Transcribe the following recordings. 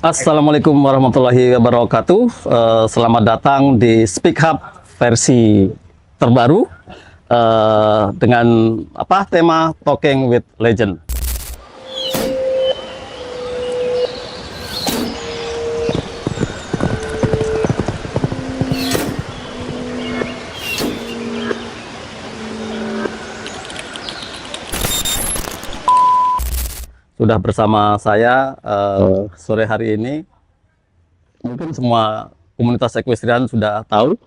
Assalamualaikum warahmatullahi wabarakatuh. Selamat datang di Speak Hub versi terbaru dengan tema Talking with Legend. Sudah bersama saya sore hari ini. Mungkin semua komunitas equestrian sudah tahu,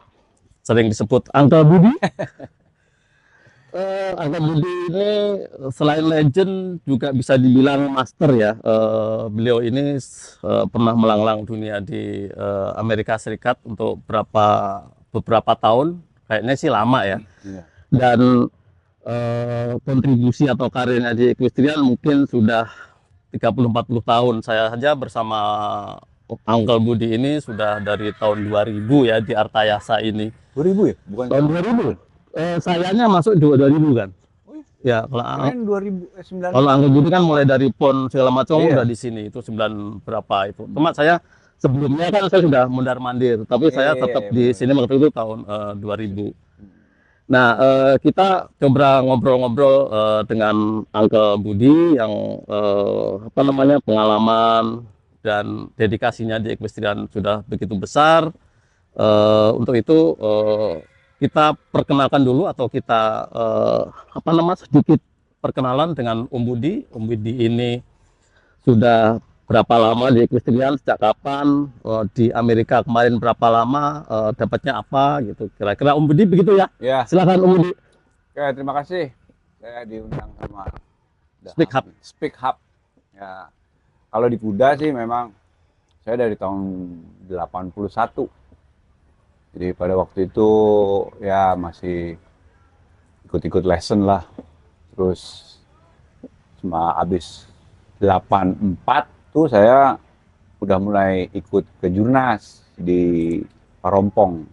sering disebut Uncle Budi. Uncle Budi ini selain legend juga bisa dibilang master ya. Beliau ini pernah melanglang dunia di Amerika Serikat untuk beberapa tahun, kayaknya sih lama ya. Dan kontribusi atau karirnya di equestrian mungkin sudah 30-40 tahun. Saya saja bersama Uncle Budi ini sudah dari tahun 2000 ya di Artayasa ini. 2000 ya? Bukan Tahun 2000. Sayanya masuk 2000 kan? Oh iya. Ya, kalau 2009. kalau Uncle Budi kan mulai dari PON segala macam Iya. udah di sini itu 9 berapa itu. Cuma saya sebelumnya kan saya sudah mundar-mandir, tapi saya tetap di sini waktu itu tahun 2000. Nah, kita coba ngobrol-ngobrol dengan Uncle Budi yang pengalaman dan dedikasinya di equestrian sudah begitu besar. Untuk itu kita perkenalkan dulu atau kita sedikit perkenalan dengan Om Budi. Om Budi ini sudah berapa lama di equestrian, sejak kapan, di Amerika kemarin berapa lama, dapatnya apa gitu. Kira-kira Om Budi begitu ya? Ya. Silakan Om Budi. Oke, terima kasih. Saya diundang sama Speak Hub. Speak Hub. Ya. Kalau di kuda sih memang saya dari tahun 81. Jadi pada waktu itu ya masih ikut-ikut lesson lah. Terus cuma habis 84 tuh saya udah mulai ikut ke Jurnas di Parompong.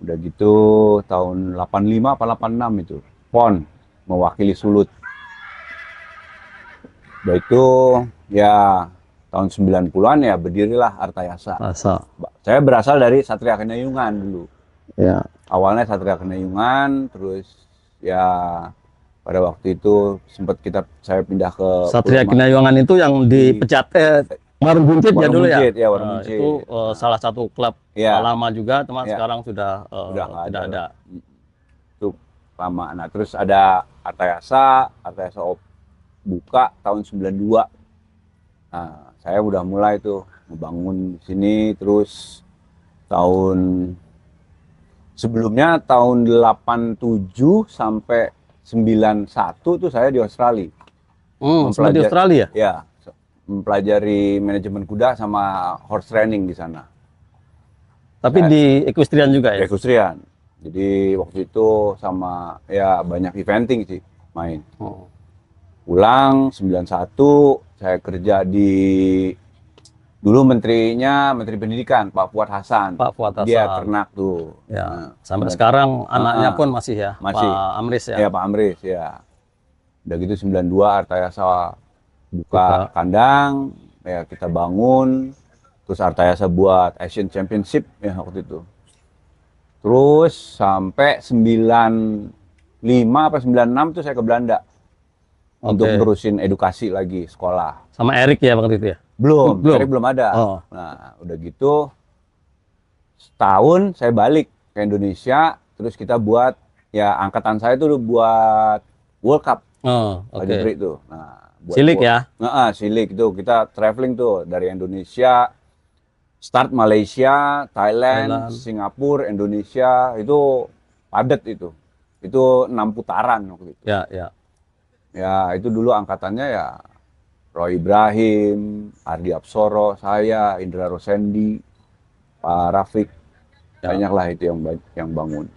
Udah gitu tahun 85 apa 86 itu PON mewakili Sulut. Udah itu ya tahun 90-an ya berdirilah Artayasa. Saya berasal dari Satria Kenayungan dulu. Ya. Awalnya Satria Kenayungan, terus ya pada waktu itu sempat saya pindah ke Satria Kenayungan itu yang dipecat Warung Buncit ya dulu ya. Ya, Warung Buncit. Itu salah satu klub lama juga, teman sekarang sudah tidak ada. Itu lama. Nah, terus ada Artayasa buka tahun 92. Nah, saya udah mulai tuh ngebangun di sini, terus sebelumnya tahun 87 sampai 91 tuh saya di Australia. Sempat di Australia? Ya, mempelajari manajemen kuda sama horse training di sana. Tapi di equestrian juga ya? Di equestrian. Jadi waktu itu sama ya banyak eventing sih main. Pulang 91 saya kerja dulu Menteri Pendidikan Pak Fuad Hasan. Pak Fuad Hasan. Dia ternak tuh. Ya, sampai sekarang anaknya pun masih ya, masih. Pak Amris ya. Ya, Pak Amris ya. Udah gitu 92 Artayasa buka kandang, ya kita bangun, terus Artayasa buat Asian Championship ya waktu itu. Terus sampai 95 apa 96 tuh saya ke Belanda. Untuk terusin edukasi lagi sekolah. Sama Erik ya waktu itu ya? Belum. Erik belum ada. Nah, udah gitu setahun saya balik ke Indonesia, terus kita buat ya angkatan saya tuh buat World Cup. Tuh. Nah, Silik ya? Silik itu kita traveling tuh dari Indonesia, start Malaysia, Thailand, Singapura, Indonesia, itu padat itu. Itu 6 putaran waktu itu. Ya, itu dulu angkatannya ya Roy Ibrahim, Ardi Apsoro, saya, Indra Rosendi, Pak Rafiq, banyak lah itu yang bangun.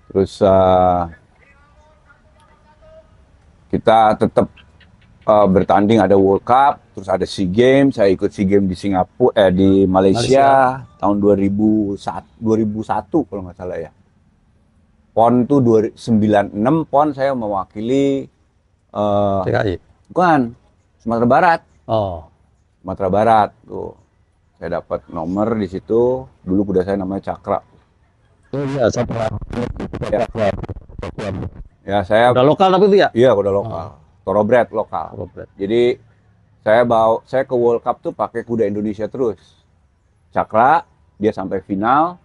Terus kita tetap bertanding, ada World Cup, terus ada SEA Games, saya ikut SEA Games di di Malaysia tahun 2001 kalau nggak salah ya. PON tuh 96 PON saya mewakili TKI. Bukan, Sumatera Barat. Sumatera Barat tuh. Saya dapat nomor di situ. Dulu kuda saya namanya Cakra. Oh iya, saya pernah. Ya, ya saya Udah lokal tapi itu ya? iya kuda lokal. Thoroughbred lokal. Thoroughbred. Jadi saya ke World Cup tuh pakai kuda Indonesia terus. Cakra, dia sampai final.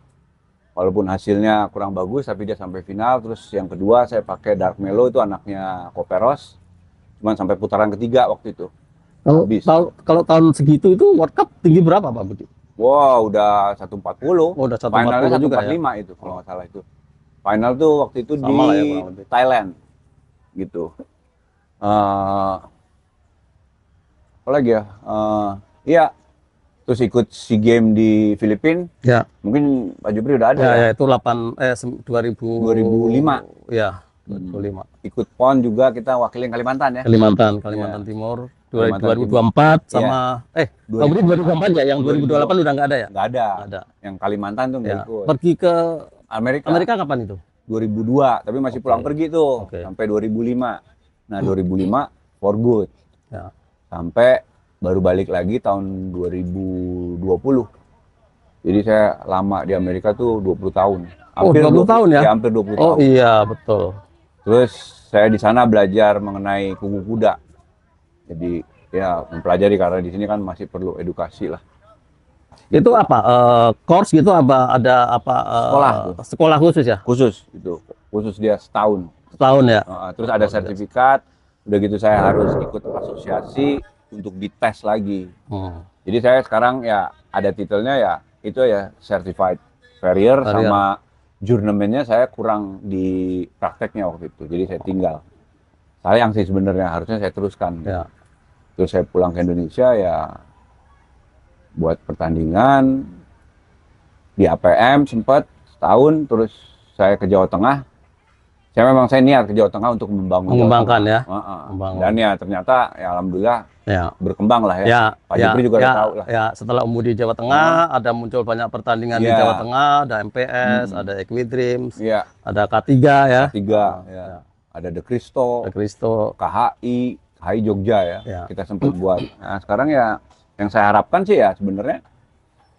Walaupun hasilnya kurang bagus, tapi dia sampai final. Terus yang kedua saya pakai Dark Melo, itu anaknya Koperos. Cuman sampai putaran ketiga waktu itu. Habis. Kalau tahun segitu itu World Cup tinggi berapa Pak Budi? Wow, udah 140. Oh, udah 140 Finalnya juga 145 itu kalau nggak salah itu. Final tuh waktu itu Sama di lah ya, kurang lebih. Thailand. Gitu. Apa lagi ya? Iya. Terus ikut SEA Games di Filipina. Ya. Mungkin Pak Jupri udah ada Ya, ya? ya itu 2005. Ya, 2005. Ikut PON juga, kita wakilin Kalimantan ya. Kalimantan Ya. Timur Kalimantan 2024 sama Pak Budi 2024 ya, yang 2028 udah nggak ada ya? Nggak ada. Nggak ada. Yang Kalimantan tuh nggak Ya. ikut. Pergi ke Amerika kapan itu? 2002, tapi masih pulang pergi tuh sampai 2005. Nah, 2005 for good. Ya. Sampai baru balik lagi tahun 2020. Jadi saya lama di Amerika tuh 20 tahun. Hampir 20 tahun ya? Ya, hampir 20 Oh tahun. iya, betul. Terus saya di sana belajar mengenai kuku kuda. Jadi ya mempelajari, karena di sini kan masih perlu edukasi lah. Itu apa? Course gitu apa ada apa Sekolah tuh. sekolah khusus ya? Khusus itu. Khusus dia setahun. Setahun ya? Terus ada sertifikat. Udah gitu saya harus ikut asosiasi untuk dites lagi. Jadi saya sekarang ya ada titelnya ya itu ya certified farrier, sama jurnamennya saya kurang di prakteknya waktu itu. Jadi saya tinggal. Sayang sih sebenarnya, harusnya saya teruskan. Ya. Terus saya pulang ke Indonesia ya buat pertandingan di APM sempat setahun. Terus saya ke Jawa Tengah. Saya niat ke Jawa Tengah untuk mengembangkan ya. Dan ya ternyata ya alhamdulillah ya. berkembang lah ya. Ya, Pak Jupri juga udah tahu lah. Ya, setelah di Jawa Tengah ada muncul banyak pertandingan di Jawa Tengah, ada MPS, ada Equidreams, ada K3 ya. K3 ya. Ada The Cristo, KHI Jogja ya. Kita sempat buat. Nah, sekarang ya yang saya harapkan sih ya sebenarnya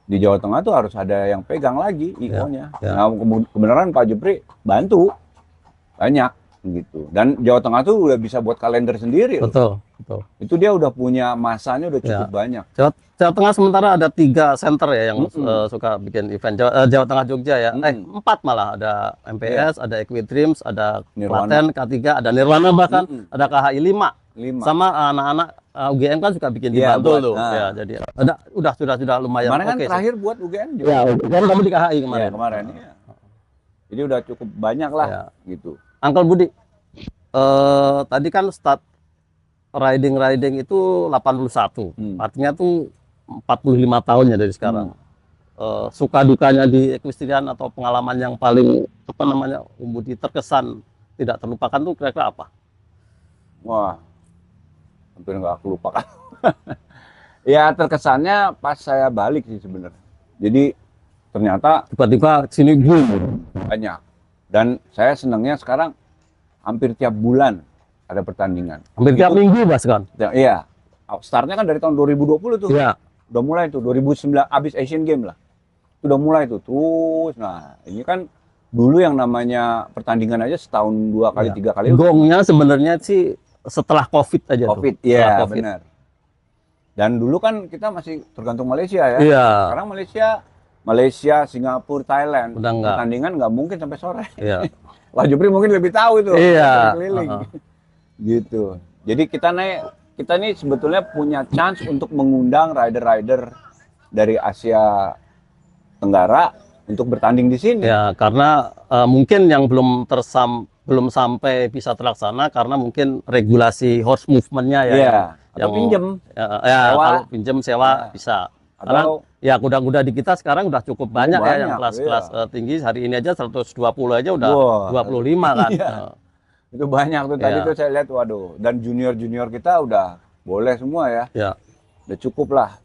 di Jawa Tengah tuh harus ada yang pegang lagi IO-nya. Nah, kebenaran Pak Jupri bantu banyak gitu. Dan Jawa Tengah tuh udah bisa buat kalender sendiri. Betul. Itu dia udah punya masanya udah cukup banyak. Jawa Tengah sementara ada 3 center ya yang suka bikin event. Jawa Tengah Jogja ya. 4 malah, ada MPS, ada Equidreams, ada Klaten, K3, ada Nirwana, bahkan ada KHI 5. Sama anak-anak UGM kan suka bikin di Bantul tuh. Ya, jadi sudah lumayan. Kemarin kan terakhir buat UGM juga. Ya, UGM kamu di KHI kemarin. Ya, kemarin ya. Jadi udah cukup banyak lah gitu. Uncle Budi, tadi kan start riding itu 81. Artinya tuh 45 tahun ya dari sekarang. Suka dukanya di equestrian atau pengalaman yang paling Budi terkesan tidak terlupakan tuh kira-kira apa? Wah, hampir nggak aku lupakan. Ya terkesannya pas saya balik sih sebenarnya. Jadi ternyata tiba-tiba sini banyak. Dan saya senangnya sekarang hampir tiap bulan ada pertandingan. Hampir tiap minggu bahkan. Iya. Startnya kan dari tahun 2020 tuh. Iya. Udah mulai tuh 2009 habis Asian Games lah. Udah mulai tuh terus. Nah, ini kan dulu yang namanya pertandingan aja setahun 2 kali 3 kali. Gongnya sebenarnya sih setelah COVID aja tuh. Iya, benar. Dan dulu kan kita masih tergantung Malaysia ya. Iya. Sekarang Malaysia, Singapura, Thailand, pertandingan nggak mungkin sampai sore. Iya. Pak Jupri mungkin lebih tahu itu. Iya. Keliling. Gitu. Jadi kita nih sebetulnya punya chance untuk mengundang rider-rider dari Asia Tenggara untuk bertanding di sini. Ya, karena mungkin yang belum sampai bisa terlaksana karena mungkin regulasi horse movement-nya ya. Iya. Atau pinjem. Kalau pinjem sewa bisa. Karena ya kuda-kuda di kita sekarang udah cukup banyak ya yang kelas-kelas tinggi. Hari ini aja 120 aja udah 25 kan. Iya. Itu banyak tuh. Tadi tuh saya lihat, waduh. Dan junior-junior kita udah boleh semua ya. Ya. Udah cukup lah.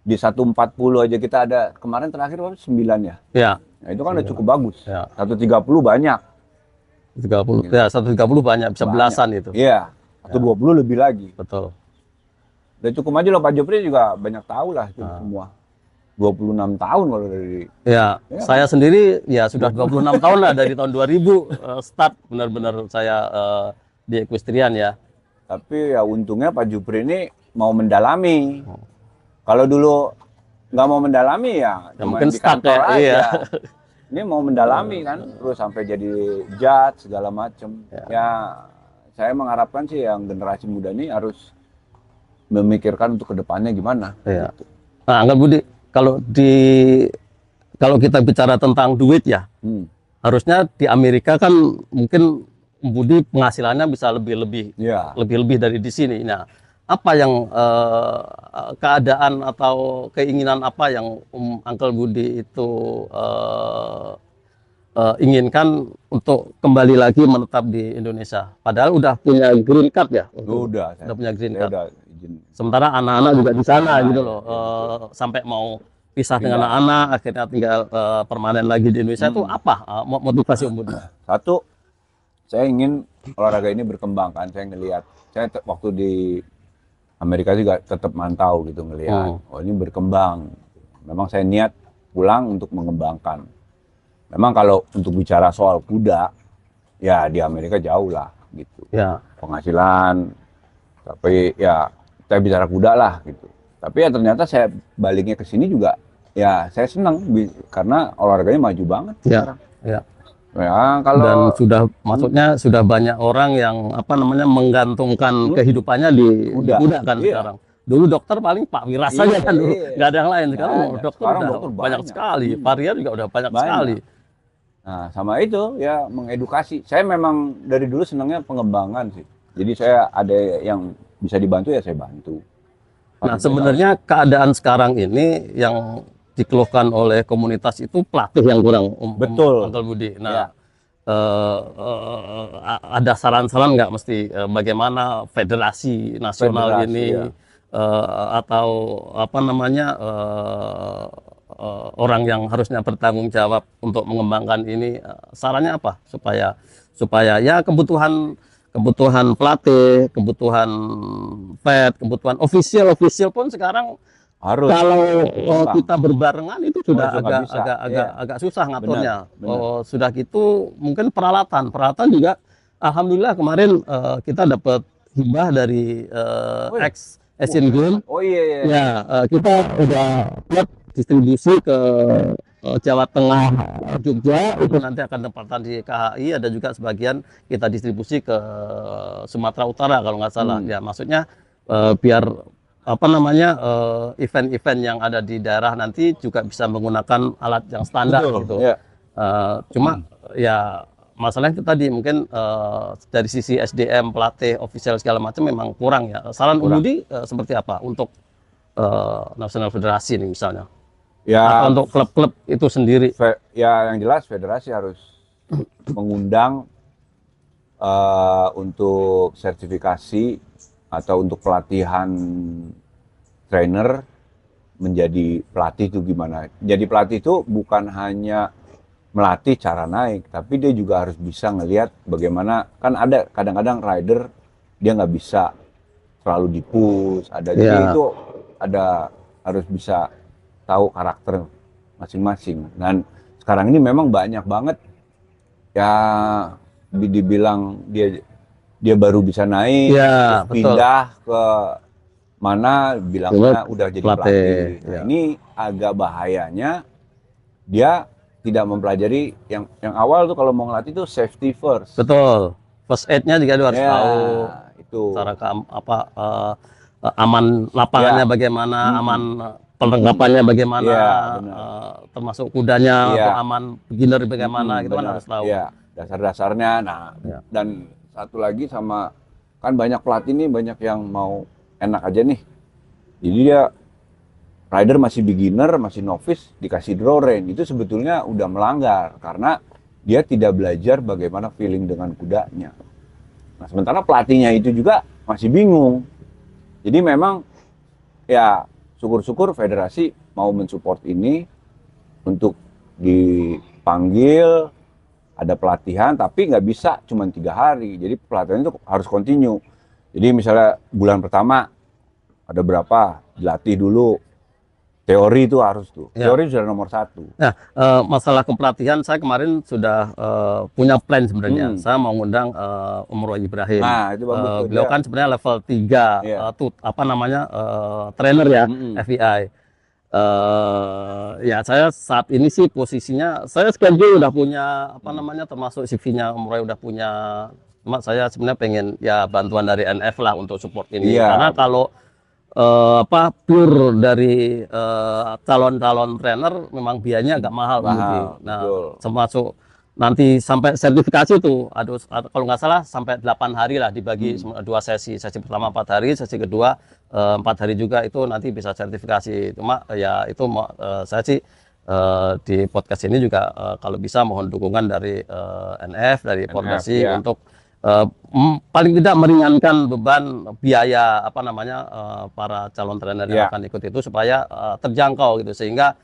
Di 140 aja kita ada, kemarin terakhir 9 ya. Iya. Nah, itu kan udah cukup bagus. Ya. 130 banyak. 130 banyak, bisa belasan itu. Iya. 120 lebih lagi. Betul. Udah cukup aja loh, Pak Jopri juga banyak tahu lah itu Nah. semua. 26 tahun kalau dari Ya, ya, saya sendiri ya sudah 26 tahun lah dari tahun 2000 start benar-benar saya di equestrian ya. tapi ya untungnya Pak Jupri ini mau mendalami. Kalau dulu nggak mau mendalami ya, Ya cuma mungkin di stuck kantor ya, aja. iya. Ini mau mendalami kan, terus sampai jadi judge segala macem. Ya, saya mengharapkan sih yang generasi muda ini harus memikirkan untuk kedepannya gimana. Iya. Nah, Angga Budi, kalau kita bicara tentang duit ya, Hmm. harusnya di Amerika kan mungkin Budi penghasilannya bisa lebih Ya, dari di sini. Nah, apa yang keadaan atau keinginan apa yang Uncle Budi itu inginkan untuk kembali lagi menetap di Indonesia? Padahal udah punya green card ya, udah, udah punya green saya card. udah izin. Sementara anak-anak juga di sana Nah, gitu ya, loh, ya, betul. sampai mau pisah dengan Pindah. anak-anak, akhirnya tinggal permanen lagi di Indonesia. Itu apa motivasi Om Budi? Satu, saya ingin olahraga ini berkembang kan. Saya ngelihat, waktu di Amerika juga tetap mantau gitu ngelihat, oh ini berkembang. Memang saya niat pulang untuk mengembangkan. Memang kalau untuk bicara soal kuda, ya di Amerika jauh lah gitu. Ya, Penghasilan, tapi ya saya bicara kuda lah gitu. Tapi ya ternyata saya baliknya ke sini juga, ya saya senang karena olahraganya maju banget ya, sekarang. ya. Ya Dan kalau maksudnya sudah banyak orang yang apa namanya menggantungkan kehidupannya di kuda kan iya. sekarang. Dulu dokter paling Pak Wira saja kan dulu, Iya. nggak ada yang lain. Sekarang Banyak. dokter Sekarang udah dokter banyak banyak. sekali, varian juga udah banyak sekali. Nah, sama itu ya mengedukasi. Saya memang dari dulu senangnya pengembangan sih. Jadi saya ada yang bisa dibantu ya saya bantu. Nah, sebenarnya keadaan sekarang ini yang dikeluhkan oleh komunitas itu pelatih yang kurang, Betul. Uncle Budi. Nah, Ya. ada saran-saran nggak mesti bagaimana federasi nasional Federasi, ini ya. atau apa namanya orang yang harusnya bertanggung jawab untuk mengembangkan ini, sarannya apa supaya ya kebutuhan pelatih, kebutuhan kebutuhan official pun sekarang Harus. kalau Gampang. kita berbarengan itu sudah itu nggak bisa. agak susah ngaturnya. Benar. Sudah gitu mungkin peralatan juga alhamdulillah kemarin kita dapat hibah dari ex Asian Games. Oh iya. Ya, kita udah buat distribusi ke Jawa Tengah, Jogja, itu nanti akan tempatan di KHI, ada juga sebagian kita distribusi ke Sumatera Utara kalau nggak salah. Ya, maksudnya biar apa namanya event-event yang ada di daerah nanti juga bisa menggunakan alat yang standar. Betul, gitu. ya. Cuma ya masalahnya itu tadi mungkin dari sisi SDM, pelatih, official segala macam memang kurang ya. Saran Budi seperti apa untuk National Federasi ini misalnya? Ya, Atau untuk klub-klub itu sendiri? ya yang jelas federasi harus mengundang untuk sertifikasi atau untuk pelatihan trainer menjadi pelatih itu gimana. Jadi pelatih itu bukan hanya melatih cara naik, tapi dia juga harus bisa ngelihat bagaimana, kan ada kadang-kadang rider dia nggak bisa terlalu dipush, ada jadi itu ada harus bisa tahu karakter masing-masing. Dan sekarang ini memang banyak banget ya dibilang dia baru bisa naik, Ya, terus pindah ke mana bilangnya udah jadi pelatih. Nah, ini agak bahayanya dia tidak mempelajari yang awal tuh kalau mau ngelatih tuh safety first. Betul. First aid-nya juga dia harus tahu. Itu. Cara aman lapangannya bagaimana, aman perlengkapannya bagaimana, termasuk kudanya untuk aman beginner bagaimana, gitu kan harus tahu. Iya, dasar-dasarnya. Nah, dan satu lagi sama kan banyak pelatih nih, banyak yang mau enak aja nih. Jadi dia rider masih beginner, masih novice, dikasih draw rein. Itu sebetulnya udah melanggar karena dia tidak belajar bagaimana feeling dengan kudanya. Nah, sementara pelatihnya itu juga masih bingung. Jadi memang ya syukur-syukur federasi mau mensupport ini untuk dipanggil, ada pelatihan, tapi nggak bisa cuma 3 hari. Jadi pelatihan itu harus continue. Jadi misalnya bulan pertama ada berapa, dilatih dulu. Teori itu harus tuh. Ya. Teori sudah nomor 1. Nah, masalah kepelatihan saya kemarin sudah punya plan sebenarnya. Saya mau ngundang Om Roy Ibrahim. Nah, itu bagus tuh Beliau dia. kan sebenarnya level 3 Iya. tuh apa namanya trainer ya, FEI. Ya saya saat ini sih posisinya saya schedule udah punya apa namanya termasuk CV-nya Om Roy udah punya. Cuma saya sebenarnya pengen ya bantuan dari NF lah untuk support ini. Iya, Karena kalau apa pure dari calon-calon trainer memang biayanya agak mahal, Om Budi. mahal, Nah, betul. termasuk nanti sampai sertifikasi tuh kalau nggak salah sampai 8 hari lah dibagi 2 sesi. Sesi pertama 4 hari, sesi kedua 4 hari juga, itu nanti bisa sertifikasi. Cuma ya itu saya sih di podcast ini juga kalau bisa mohon dukungan dari NF, dari Portasi ya. untuk paling tidak meringankan beban biaya apa namanya para calon trainer yang akan ikut itu supaya terjangkau gitu, sehingga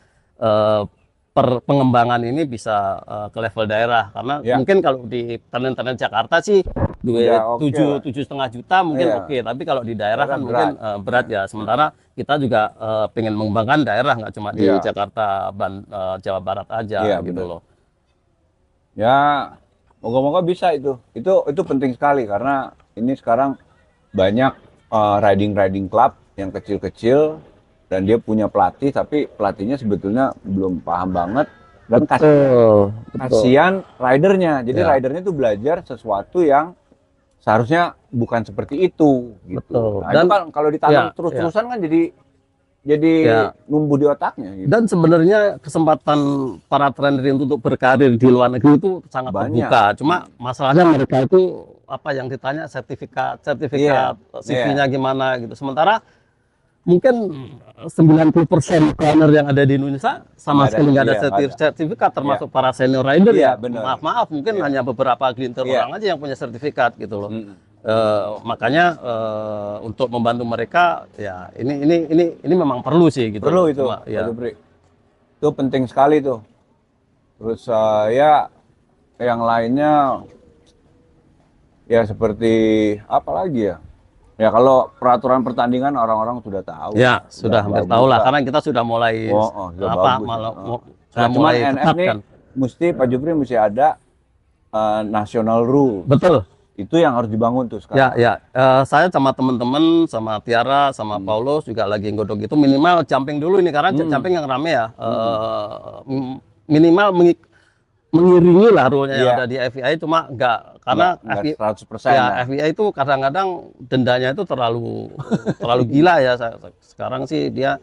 pengembangan ini bisa ke level daerah. Karena mungkin kalau di trainer-trainer Jakarta sih duit 7,5 juta mungkin oke, tapi kalau di daerah kan mungkin berat ya. Sementara kita juga pengen mengembangkan daerah, nggak cuma di Jakarta, Jawa Barat aja gitu loh. Ya, moga-moga bisa itu. Itu penting sekali karena ini sekarang banyak riding club yang kecil-kecil dan dia punya pelatih, tapi pelatihnya sebetulnya belum paham banget dan kasihan ridernya. Jadi ridernya tuh belajar sesuatu yang seharusnya bukan seperti itu gitu. Nah, dan itu kan kalau ditanam terus-terusan kan jadi numbuh di otaknya gitu. Dan sebenarnya kesempatan para trainer untuk berkarir di luar negeri itu sangat terbuka. Cuma masalahnya mereka itu apa yang ditanya sertifikat CV-nya gimana gitu. Sementara mungkin 90% trainer yang ada di Indonesia sama sekali nggak ada sertifikat, termasuk para senior rider ya. Maaf mungkin hanya beberapa gelintir orang aja yang punya sertifikat gitu loh. Makanya untuk membantu mereka ya ini memang perlu sih gitu. Perlu itu. Itu penting sekali tuh. Terus ya yang lainnya ya seperti apa lagi ya? Ya kalau peraturan pertandingan orang-orang sudah tahu. Ya, sudah hampir tahu lah karena kita sudah mulai sudah mulai NF nih kan. Mesti Pak Jupri mesti ada national rule. Betul. Itu yang harus dibangun tuh sekarang. Ya. Saya sama teman-teman, sama Tiara, sama Paulus juga lagi godok itu minimal jumping dulu ini karena jumping yang rame ya. Minimal mengiringi lah rule-nya yang ada di FEI, cuma enggak karena 100% FEI itu kadang-kadang dendanya itu terlalu gila ya. Sekarang sih dia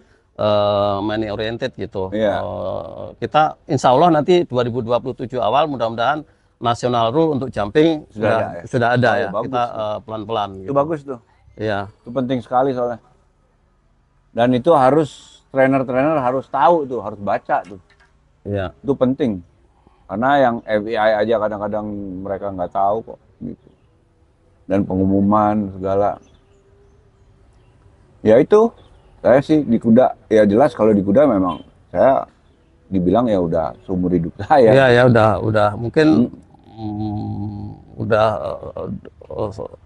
money oriented gitu. Kita insya Allah nanti 2027 awal mudah-mudahan national rule untuk jumping sudah ada ya. Kita pelan-pelan. Itu bagus tuh. Iya. Itu penting sekali soalnya. Dan itu harus trainer-trainer harus tahu tuh, harus baca tuh. Iya. Itu penting. Karena yang FEI aja kadang-kadang mereka nggak tahu kok gitu. Dan pengumuman segala. Ya itu, saya sih di kuda, ya jelas kalau di kuda memang saya dibilang ya udah seumur hidup saya. Iya ya udah mungkin udah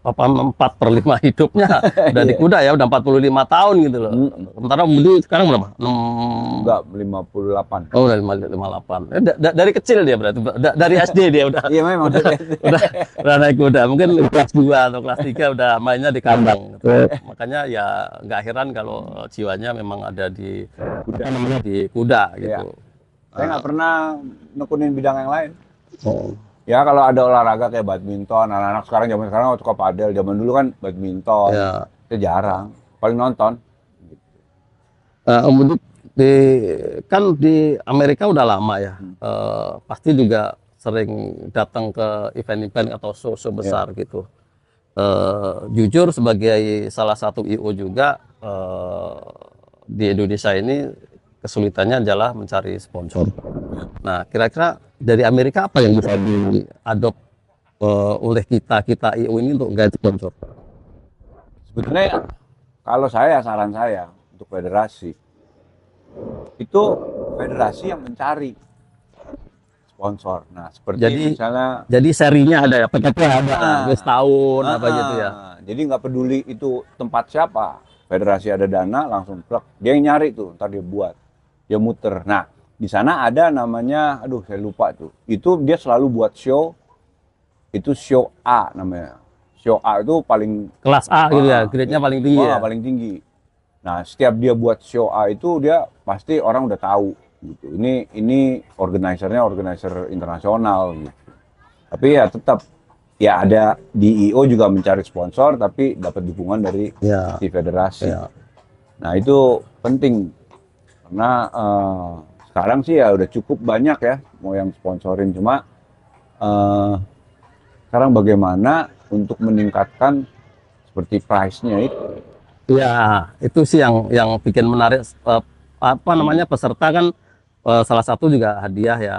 4/5 hidupnya udah di kuda ya, udah 45 tahun gitu loh. Sementara Budi sekarang berapa? Enggak, 58. Oh, udah 58. Dari kecil dia berarti. Dari SD dia udah. Iya memang udah naik kuda. Mungkin kelas 2 atau kelas 3 udah mainnya di kandang. Makanya ya nggak heran kalau jiwanya memang ada di kuda gitu. Saya nggak pernah nekunin bidang yang lain. Ya kalau ada olahraga kayak badminton, anak-anak zaman sekarang suka padel, zaman dulu kan badminton, itu jarang, paling nonton. Kemudian kan di Amerika udah lama ya, pasti juga sering datang ke event-event atau show besar gitu. Jujur sebagai salah satu IO juga di Indonesia ini kesulitannya adalah mencari sponsor. Nah, kira-kira dari Amerika apa yang bisa diadop oleh kita IO ini untuk guide sponsor? Sebetulnya kalau saran saya untuk federasi, itu federasi yang mencari sponsor. Nah, seperti misalnya jadi serinya ada ya, PKP ada, setahun apa gitu ya. Jadi nggak peduli itu tempat siapa, federasi ada dana langsung plek. Dia yang nyari tuh, ntar dia buat, dia muter. Nah di sana ada namanya, aduh saya lupa tuh. Itu dia selalu buat show, itu show A namanya. Show A itu paling Kelas A gitu ya, grade-nya paling tinggi ya. paling tinggi. Nah setiap dia buat show A itu dia pasti orang udah tahu. Gitu. Ini organizer internasional gitu. Tapi ya tetap ya ada di IO juga mencari sponsor tapi dapat dukungan dari Ya. si federasi. Ya. Nah itu penting karena sekarang sih ya udah cukup banyak ya mau yang sponsorin, cuma sekarang bagaimana untuk meningkatkan seperti price-nya itu. Ya, itu sih yang bikin menarik, apa namanya, peserta kan salah satu juga hadiah ya.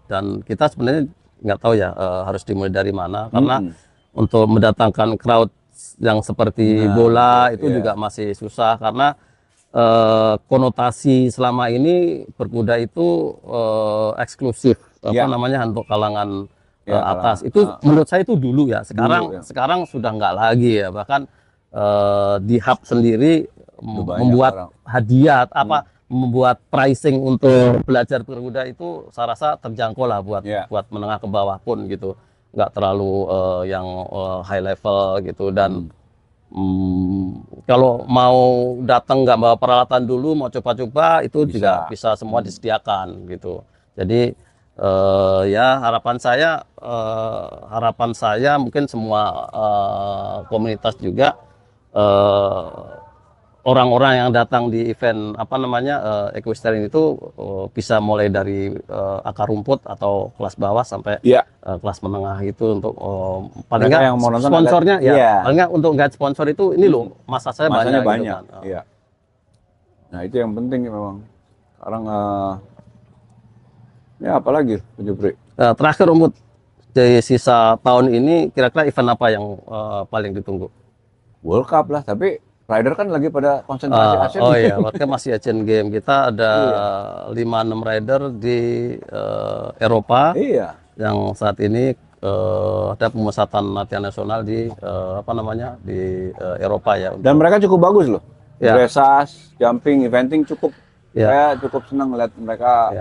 Dan kita sebenarnya nggak tahu ya harus dimulai dari mana, karena untuk mendatangkan crowd yang seperti bola itu juga masih susah, karena konotasi selama ini berkuda itu eksklusif, apa namanya, untuk kalangan atas. Itu menurut saya itu dulu ya. Sekarang sudah nggak lagi ya. Bahkan di hub sendiri membuat hadiah, membuat pricing untuk belajar berkuda itu saya rasa terjangkau lah buat menengah ke bawah pun gitu. Nggak terlalu yang high level gitu. Dan kalau mau datang nggak bawa peralatan dulu, mau coba-coba itu juga bisa semua disediakan gitu. Jadi ya harapan saya mungkin semua komunitas juga, orang-orang yang datang di event apa namanya equestrian itu bisa mulai dari akar rumput atau kelas bawah sampai kelas menengah itu, untuk paling nggak sponsornya paling nggak untuk nggak sponsor itu ini loh masa saya banyak. Gitu kan. Iya. Nah itu yang penting memang sekarang ya apalagi Jupri. Terakhir Umut, dari sisa tahun ini kira-kira event apa yang paling ditunggu? World Cup lah, tapi rider kan lagi pada konsentrasi Asian. Oh iya, berarti masih Asian Game. Kita ada 5-6 rider di Eropa. Iya. Yang saat ini ada pemusatan latihan nasional di apa namanya, di Eropa ya. Dan mereka cukup bagus loh. Dressage, jumping, eventing cukup. Saya cukup senang lihat mereka.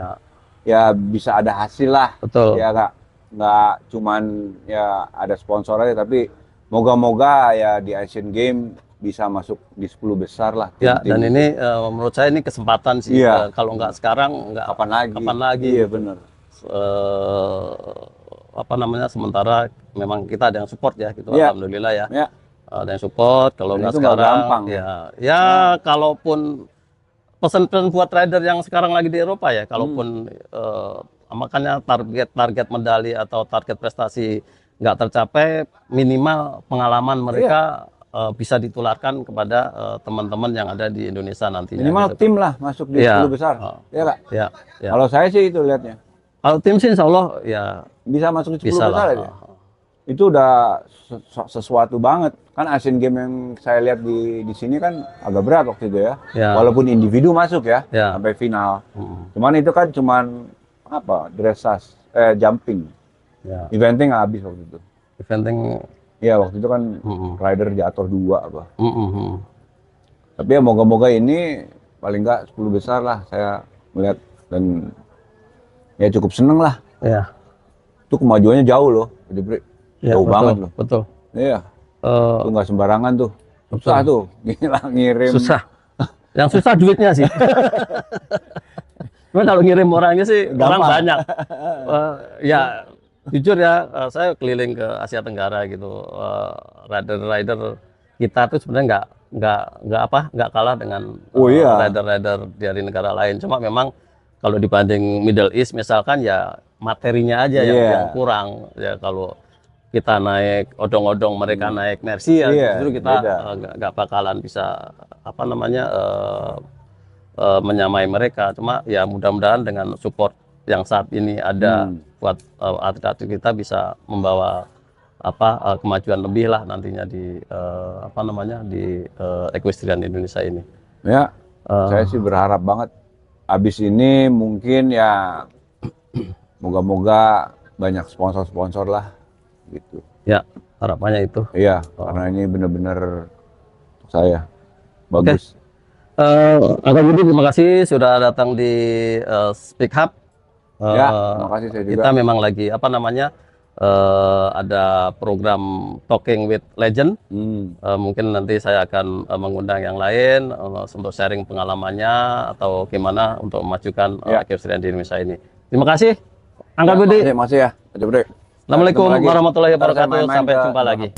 Ya bisa ada hasil lah. Betul. Ya nggak cuman ya ada sponsor aja, tapi moga-moga ya di Asian Game bisa masuk di 10 besar lah. Ya, dan ini menurut saya ini kesempatan sih. Kalau nggak sekarang, nggak kapan lagi. Iya benar. Apa namanya, sementara memang kita ada yang support ya gitu. Alhamdulillah ya. Ada yang support. Kalau nggak sekarang gampang. Ya kalaupun pesan-pesan buat rider yang sekarang lagi di Eropa ya, kalaupun makanya target medali atau target prestasi nggak tercapai, minimal pengalaman mereka bisa ditularkan kepada teman-teman yang ada di Indonesia nantinya. Minimal gitu. Tim lah masuk di 10 besar, ya Kak? Ya. Kalau saya sih itu lihatnya. Kalau tim sih insya Allah ya bisa masuk di 10 besar aja. Itu udah sesuatu banget. Kan Asian Games yang saya lihat di sini kan agak berat waktu itu ya. Walaupun individu masuk ya sampai final. Cuman itu kan cuman dressage, jumping. Eventing habis waktu itu. Eventing. Iya waktu itu kan rider jatuh 2 apa. Tapi ya moga-moga ini paling nggak 10 besar lah saya melihat, dan ya cukup seneng lah. Iya. Itu kemajuannya jauh loh, jauh banget loh. Betul. Iya. Itu nggak sembarangan tuh. Susah tuh, gila ngirim. Susah. Yang susah duitnya sih. Cuma kalau ngirim orangnya sih orang banyak. Ya jujur ya, saya keliling ke Asia Tenggara gitu. Rider-rider kita tuh sebenarnya nggak kalah dengan rider-rider dari negara lain. Cuma memang kalau dibanding Middle East misalkan ya materinya aja yang kurang. Ya kalau kita naik odong-odong, mereka naik Mercy ya, justru kita nggak bakalan bisa apa namanya menyamai mereka. Cuma ya mudah-mudahan dengan support yang saat ini ada buat atlet-atlet kita bisa membawa kemajuan lebih lah nantinya di apa namanya di equestrian Indonesia ini. Ya, saya sih berharap banget. Abis ini mungkin ya moga-moga banyak sponsor-sponsor lah gitu. Ya, harapannya itu. Iya, karena ini benar-benar saya. Bagus. Angga Budi, terima kasih sudah datang di Speak Hub. Ya, terima kasih saya juga. Kita memang lagi ada program Talking with Legend. Mungkin nanti saya akan mengundang yang lain untuk sharing pengalamannya atau gimana untuk memajukan equestrian di Indonesia ini. Terima kasih, Angga Budi. Masih ya. Assalamualaikum warahmatullahi wabarakatuh. Sampai jumpa lagi.